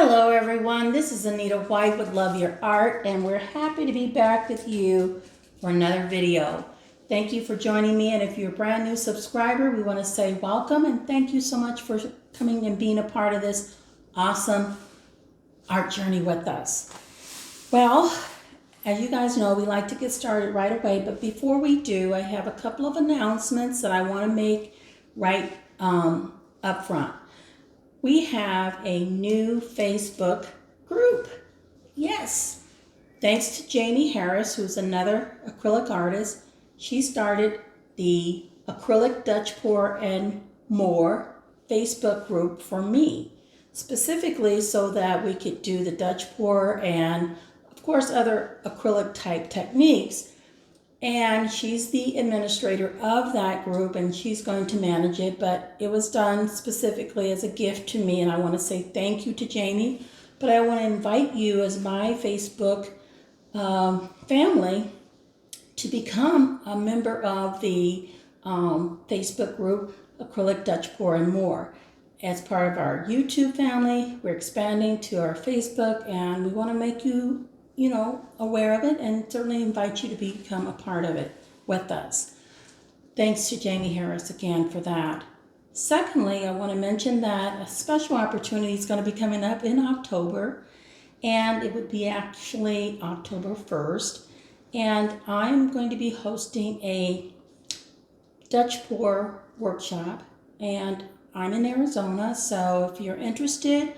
Hello everyone, this is Anita White with Love Your Art, and we're happy to be back with you for another video. Thank you for joining me, and if you're a brand new subscriber, we want to say welcome and thank you so much for coming and being a part of this awesome art journey with us. Well, as you guys know, we like to get started right away, but before we do, I have a couple of announcements that I want to make right up front. We have a new Facebook group. Yes. Thanks to Jamie Harris, who's another acrylic artist. She started the Acrylic Dutch Pour and More Facebook group for me, specifically so that we could do the Dutch pour and, of course, other acrylic type techniques. And she's the administrator of that group, and she's going to manage it, but it was done specifically as a gift to me, and I want to say thank you to Jamie. But I want to invite you as my Facebook family to become a member of the Facebook group Acrylic Dutch Pour and More. As part of our YouTube family, we're expanding to our Facebook, and we want to make you aware of it and certainly invite you to become a part of it with us. Thanks to Jamie Harris again for that. Secondly, I want to mention that a special opportunity is going to be coming up in October, and it would be actually October 1st, and I'm going to be hosting a Dutch pour workshop, and I'm in Arizona, so if you're interested,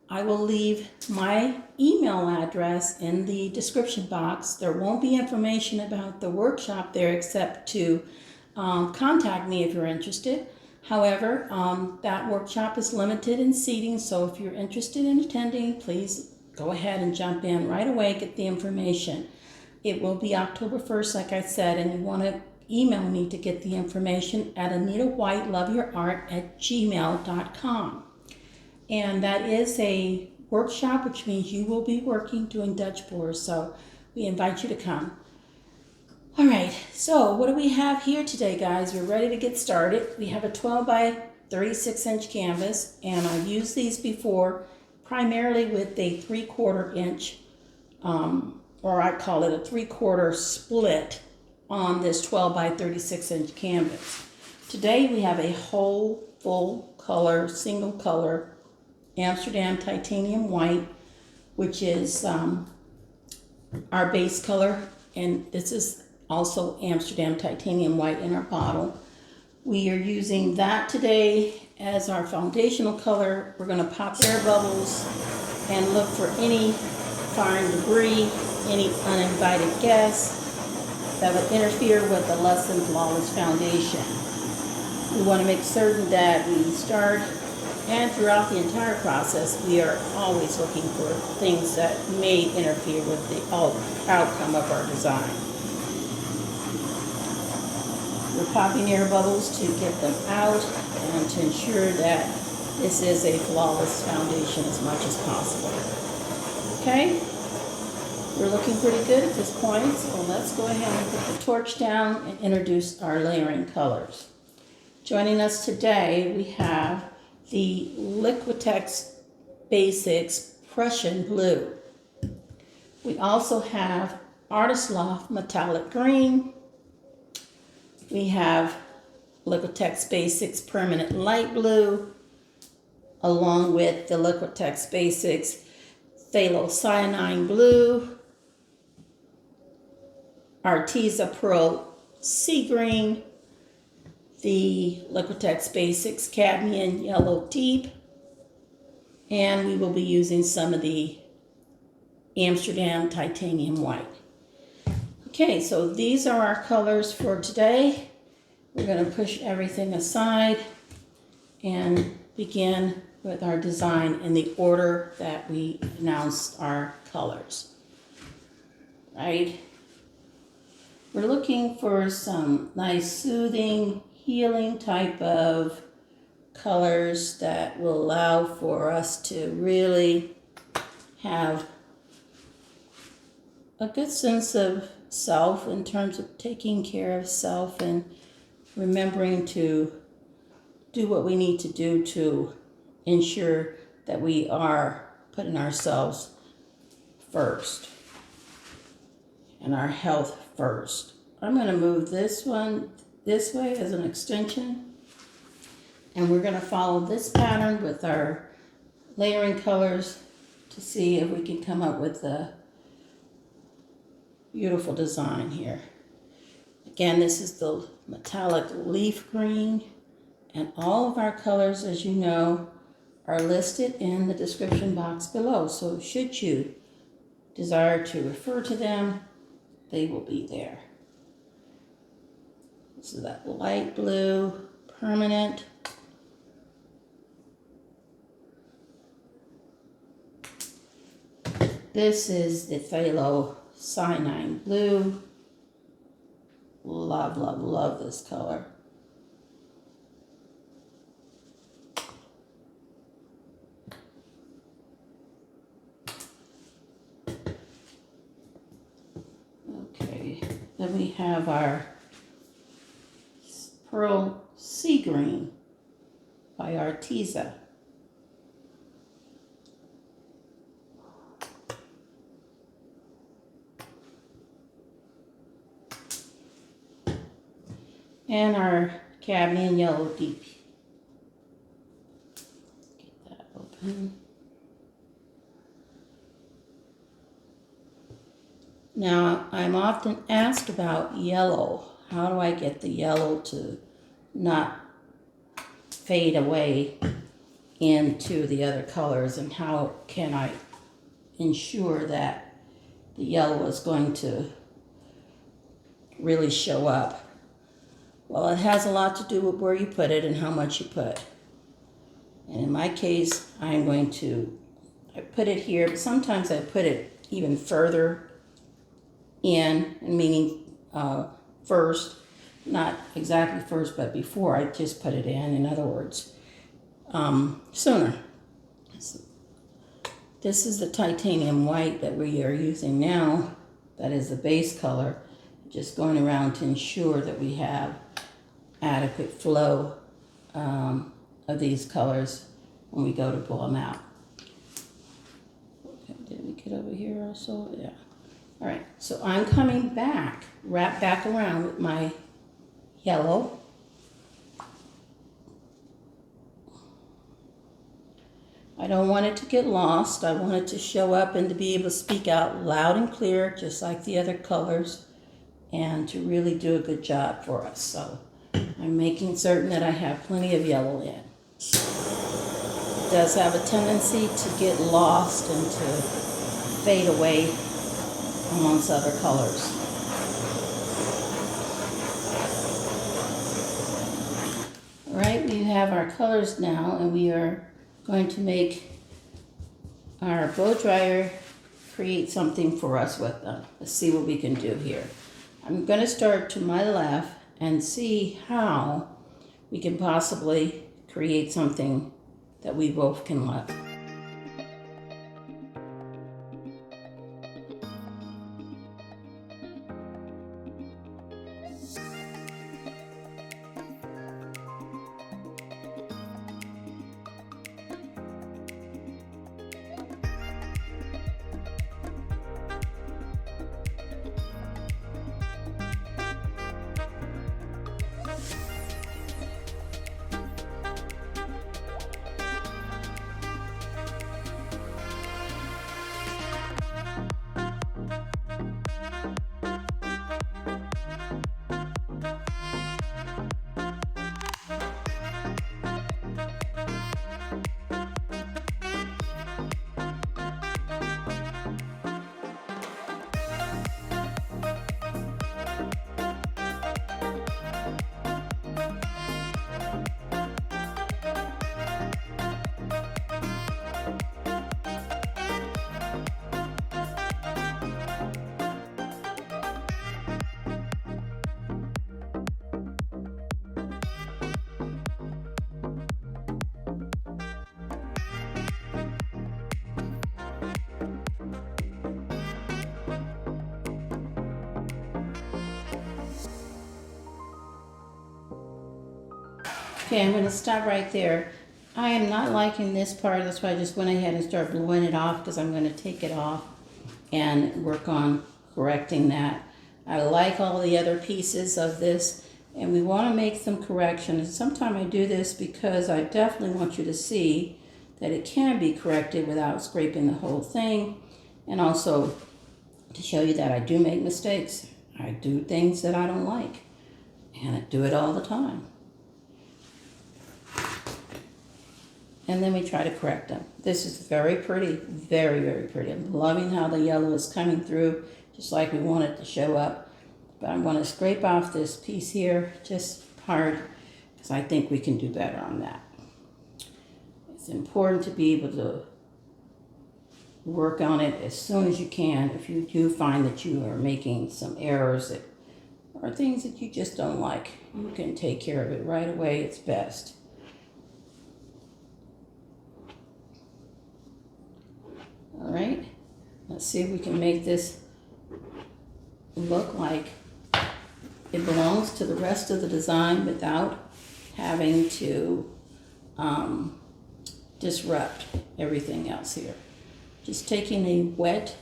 I will leave my email address in the description box. There won't be information about the workshop there except to contact me if you're interested. However, that workshop is limited in seating, so if you're interested in attending, please go ahead and jump in right away, get the information. It will be October 1st, like I said, and you want to email me to get the information at anitawhiteloveyourart@gmail.com. And that is a workshop, which means you will be working doing Dutch pours, so we invite you to come. All right, so what do we have here today, guys? We're ready to get started. We have a 12 by 36 inch canvas, and I've used these before, primarily with a 3/4 inch, or I call it a 3/4 split on this 12 by 36 inch canvas. Today we have a whole full color, single color Amsterdam titanium white, which is our base color, and this is also Amsterdam titanium white in our bottle. We are using that today as our foundational color. We're going to pop air bubbles and look for any foreign debris, any uninvited guests that would interfere with the less than flawless foundation. We want to make certain that we start and throughout the entire process, we are always looking for things that may interfere with the outcome of our design. We're popping air bubbles to get them out and to ensure that this is a flawless foundation as much as possible. Okay? We're looking pretty good at this point, so let's go ahead and put the torch down and introduce our layering colors. Joining us today, we have the Liquitex Basics Prussian Blue. We also have Loft Metallic Green. We have Liquitex Basics Permanent Light Blue, along with the Liquitex Basics Phthalocyanine Blue, Arteza Pearl Sea Green, the Liquitex Basics Cadmium Yellow Deep, and we will be using some of the Amsterdam Titanium White. Okay, so these are our colors for today. We're going to push everything aside and begin with our design in the order that we announced our colors. Right? We're looking for some nice soothing, healing type of colors that will allow for us to really have a good sense of self in terms of taking care of self and remembering to do what we need to do to ensure that we are putting ourselves first and our health first. I'm going to move this one this way as an extension, and we're going to follow this pattern with our layering colors to see if we can come up with a beautiful design here. Again, this is the metallic leaf green, and all of our colors, as you know, are listed in the description box below. So should you desire to refer to them, they will be there. This is that light blue, permanent. This is the Phthalocyanine blue. Love, love, love this color. Okay, then we have our Pearl Sea Green by Arteza. And our Cadmium Yellow Deep. Get that open. Now, I'm often asked about yellow. How do I get the yellow to not fade away into the other colors, and how can I ensure that the yellow is going to really show up? Well, it has a lot to do with where you put it and how much you put. And in my case, I put it here, but sometimes I put it even further in, meaning first, not exactly first, but before I just put it in other words, sooner. So this is the titanium white that we are using now. That is the base color. Just going around to ensure that we have adequate flow of these colors when we go to pull them out. Okay, did we get over here also? Yeah. All right, so I'm coming back, wrap back around with my yellow. I don't want it to get lost. I want it to show up and to be able to speak out loud and clear, just like the other colors, and to really do a good job for us. So I'm making certain that I have plenty of yellow in. It does have a tendency to get lost and to fade away amongst other colors. All right, we have our colors now, and we are going to make our blow dryer create something for us with them. Let's see what we can do here. I'm going to start to my left and see how we can possibly create something that we both can love. Okay, I'm going to stop right there. I am not liking this part. That's why I just went ahead and started blowing it off, because I'm going to take it off and work on correcting that. I like all the other pieces of this, and we want to make some corrections. Sometimes I do this because I definitely want you to see that it can be corrected without scraping the whole thing, and also to show you that I do make mistakes. I do things that I don't like, and I do it all the time. And then we try to correct them. This is very pretty, very, very pretty. I'm loving how the yellow is coming through, just like we want it to show up. But I'm going to scrape off this piece here, just hard, because I think we can do better on that. It's important to be able to work on it as soon as you can. If you do find that you are making some errors that are things that you just don't like, you can take care of it right away. It's best. All right, let's see if we can make this look like it belongs to the rest of the design without having to disrupt everything else here. Just taking a wet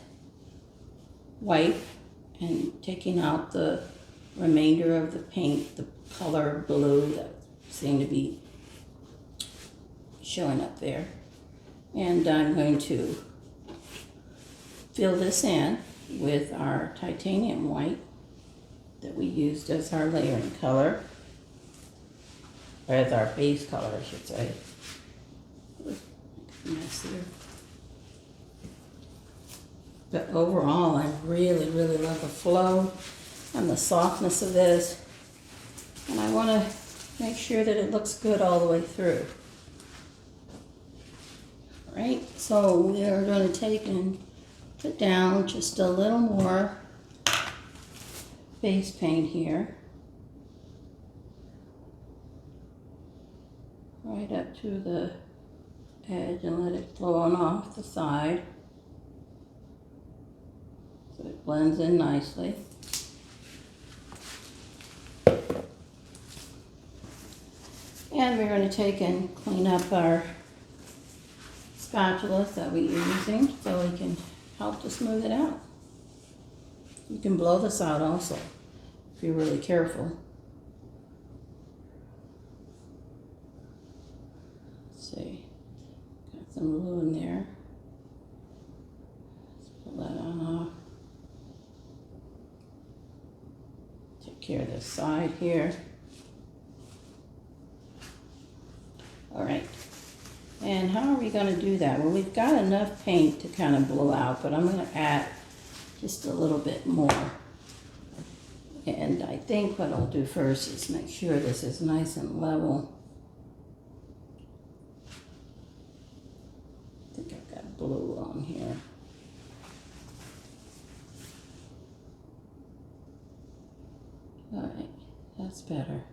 wipe and taking out the remainder of the paint, the color blue that seemed to be showing up there. And I'm going to fill this in with our titanium white that we used as our layering color, or as our base color, I should say. Mess here. But overall, I really, really love the flow and the softness of this, and I want to make sure that it looks good all the way through. All right, so we are going to take and put down just a little more base paint here, right up to the edge, and let it flow on off the side so it blends in nicely. And we're going to take and clean up our spatulas that we're using so we can help to smooth it out. You can blow this out also if you're really careful. Let's see, got some glue in there. Let's pull that on off. Take care of this side here. All right. And how are we going to do that? Well, we've got enough paint to kind of blow out, but I'm going to add just a little bit more. And I think what I'll do first is make sure this is nice and level. I think I've got blue on here. All right, that's better.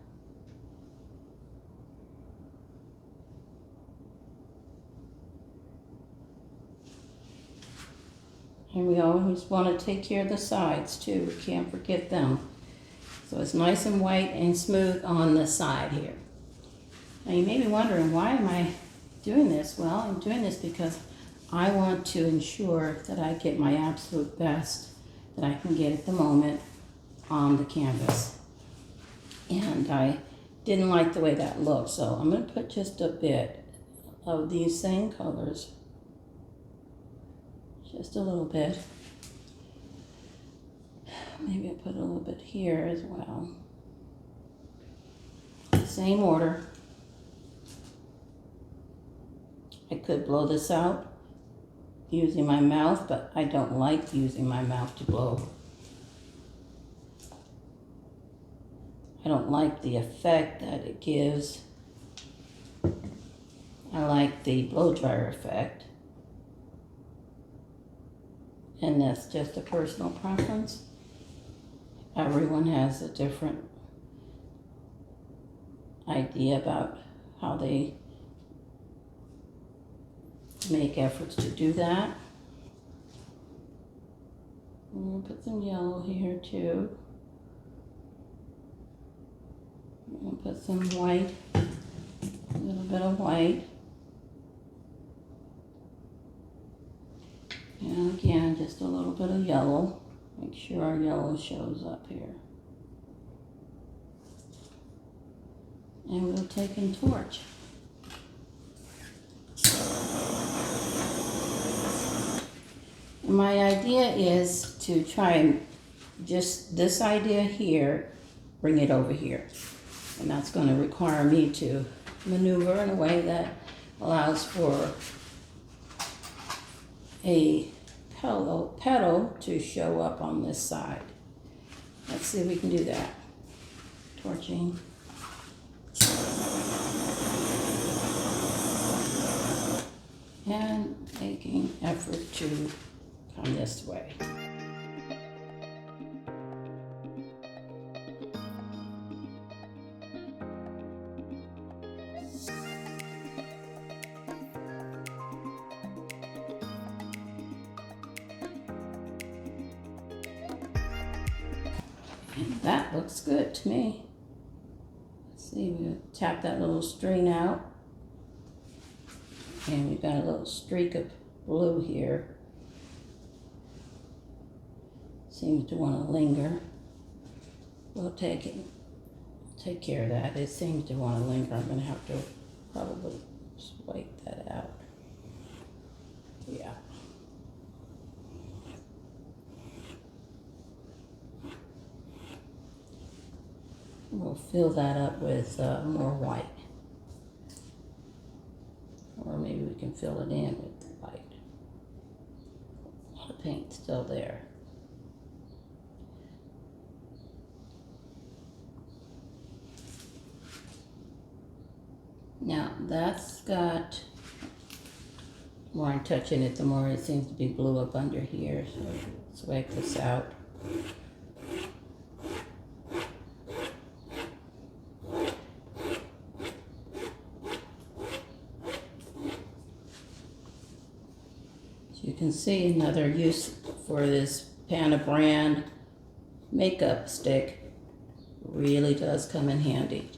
And we always want to take care of the sides too. We can't forget them. So it's nice and white and smooth on the side here. Now you may be wondering, why am I doing this? Well, I'm doing this because I want to ensure that I get my absolute best that I can get at the moment on the canvas. And I didn't like the way that looked, so I'm going to put just a bit of these same colors. Just a little bit. Maybe I'll put a little bit here as well. Same order. I could blow this out using my mouth, but I don't like using my mouth to blow. I don't like the effect that it gives. I like the blow dryer effect. And that's just a personal preference. Everyone has a different idea about how they make efforts to do that. I'm going to put some yellow here too. I'm going to put some white, a little bit of white. And again, just a little bit of yellow. Make sure our yellow shows up here. And we'll take and torch. And my idea is to try and just this idea here, bring it over here. And that's going to require me to maneuver in a way that allows for a petal to show up on this side. Let's see if we can do that. Torching. And making effort to come this way. And that looks good to me. Let's see, we'll tap that little string out. And we've got a little streak of blue here. Seems to want to linger. We'll take care of that. It seems to want to linger. I'm going to have to probably swipe that out. Yeah. We'll fill that up with more white. Or maybe we can fill it in with the white. The paint's still there. Now that's got, the more I'm touching it, the more it seems to be blue up under here. So let's wipe this out. You can see another use for this Pana brand makeup stick. Really does come in handy.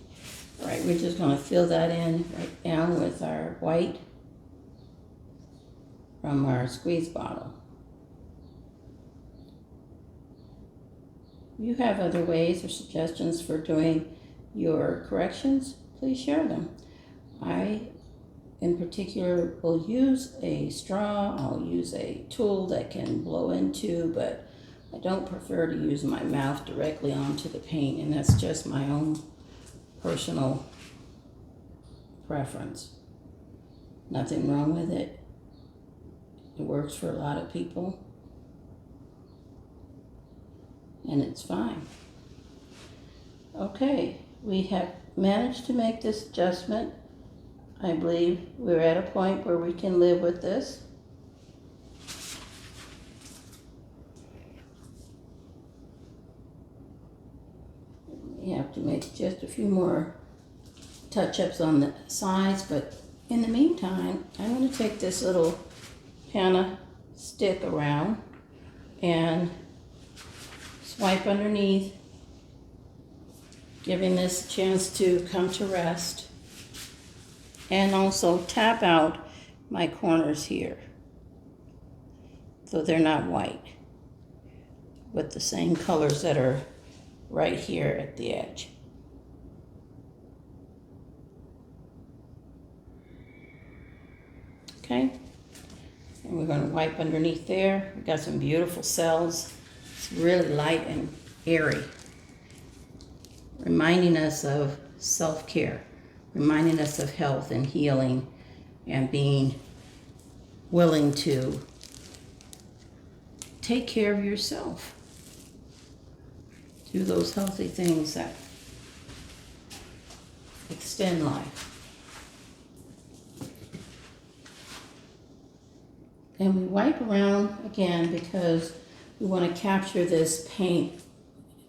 All right, we're just going to fill that in right down with our white from our squeeze bottle. If you have other ways or suggestions for doing your corrections, please share them. I in particular will use a straw. I'll use a tool that can blow into, but I don't prefer to use my mouth directly onto the paint, and that's just my own personal preference. Nothing wrong with it. It works for a lot of people, and it's fine. Okay, we have managed to make this adjustment. I believe we're at a point where we can live with this. We have to make just a few more touch-ups on the sides, but in the meantime, I'm going to take this little Pana stick around and swipe underneath, giving this a chance to come to rest. And also tap out my corners here so they're not white, with the same colors that are right here at the edge. Okay, and we're going to wipe underneath there. We've got some beautiful cells. It's really light and airy, reminding us of self-care. Reminding us of health and healing and being willing to take care of yourself. Do those healthy things that extend life. And we wipe around again because we want to capture this paint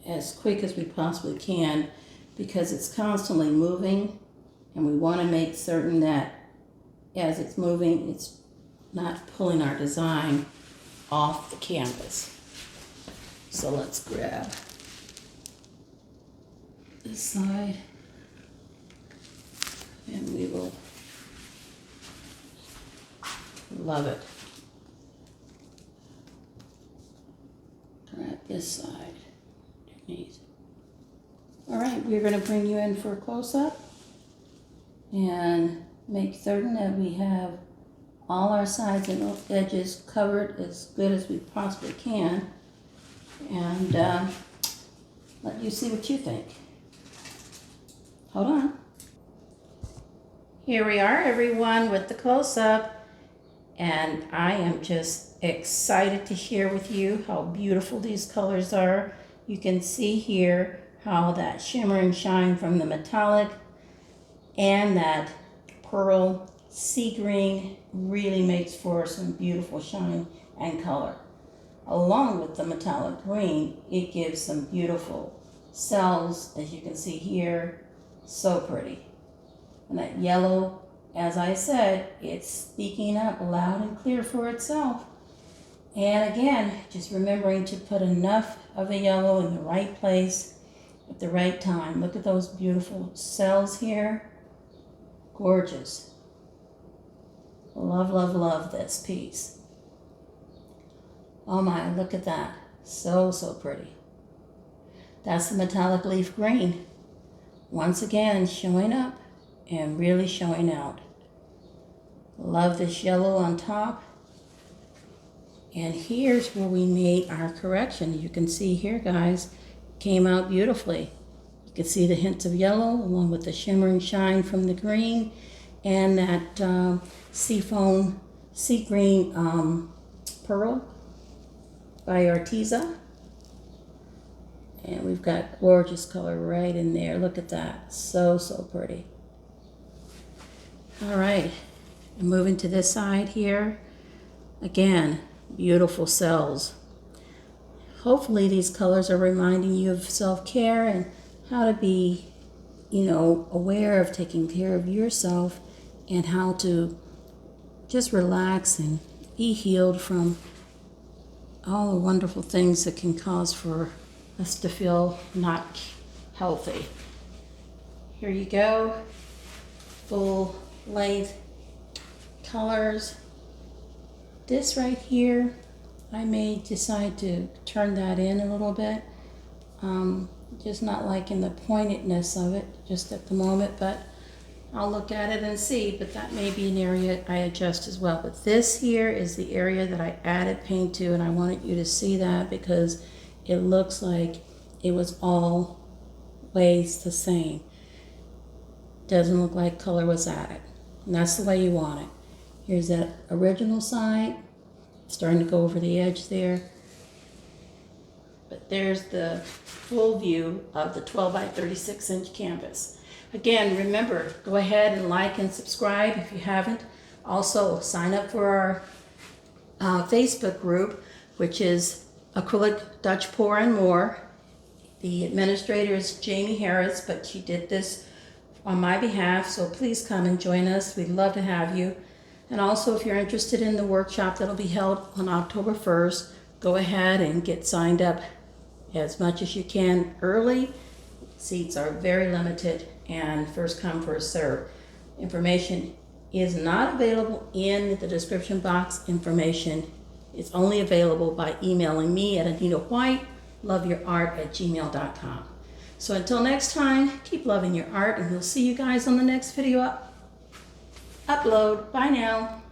as quick as we possibly can, because it's constantly moving. And we want to make certain that as it's moving, it's not pulling our design off the canvas. So let's grab this side and we will love it. this side. Underneath. All right, we're going to bring you in for a close-up and make certain that we have all our sides and edges covered as good as we possibly can, and let you see what you think. Hold on. Here we are, everyone, with the close-up, and I am just excited to share with you how beautiful these colors are. You can see here how that shimmer and shine from the metallic and that pearl sea green really makes for some beautiful shine and color. Along with the metallic green, it gives some beautiful cells, as you can see here. So pretty. And that yellow, as I said, it's speaking up loud and clear for itself. And again, just remembering to put enough of the yellow in the right place at the right time. Look at those beautiful cells here. Gorgeous. Love, love, love this piece. Oh my, look at that. So, so pretty. That's the metallic leaf green. Once again, showing up and really showing out. Love this yellow on top. And here's where we made our correction. You can see here, guys, came out beautifully. You can see the hints of yellow along with the shimmer and shine from the green and that sea green pearl by Arteza. And we've got gorgeous color right in there. Look at that. So, so pretty. All right. And moving to this side here. Again, beautiful cells. Hopefully these colors are reminding you of self-care and how to be, aware of taking care of yourself and how to just relax and be healed from all the wonderful things that can cause for us to feel not healthy. Here you go, full length colors. This right here, I may decide to turn that in a little bit. Just not liking the pointedness of it just at the moment, but I'll look at it and see, but that may be an area I adjust as well. But this here is the area that I added paint to, and I wanted you to see that because it looks like it was all ways the same. Doesn't look like color was added. And that's the way you want it. Here's that original side. Starting to go over the edge there. But there's the full view of the 12 by 36 inch canvas. Again, remember, go ahead and like and subscribe if you haven't. Also, sign up for our Facebook group, which is Acrylic Dutch Pour and More. The administrator is Jamie Harris, but she did this on my behalf, so please come and join us. We'd love to have you. And also, if you're interested in the workshop that'll be held on October 1st, go ahead and get signed up as much as you can early. Seats are very limited and first come, first serve. Information is not available in the description box. Information is only available by emailing me at AnitaWhite.loveyourart@gmail.com. So until next time, keep loving your art, and we'll see you guys on the next video upload. Bye now.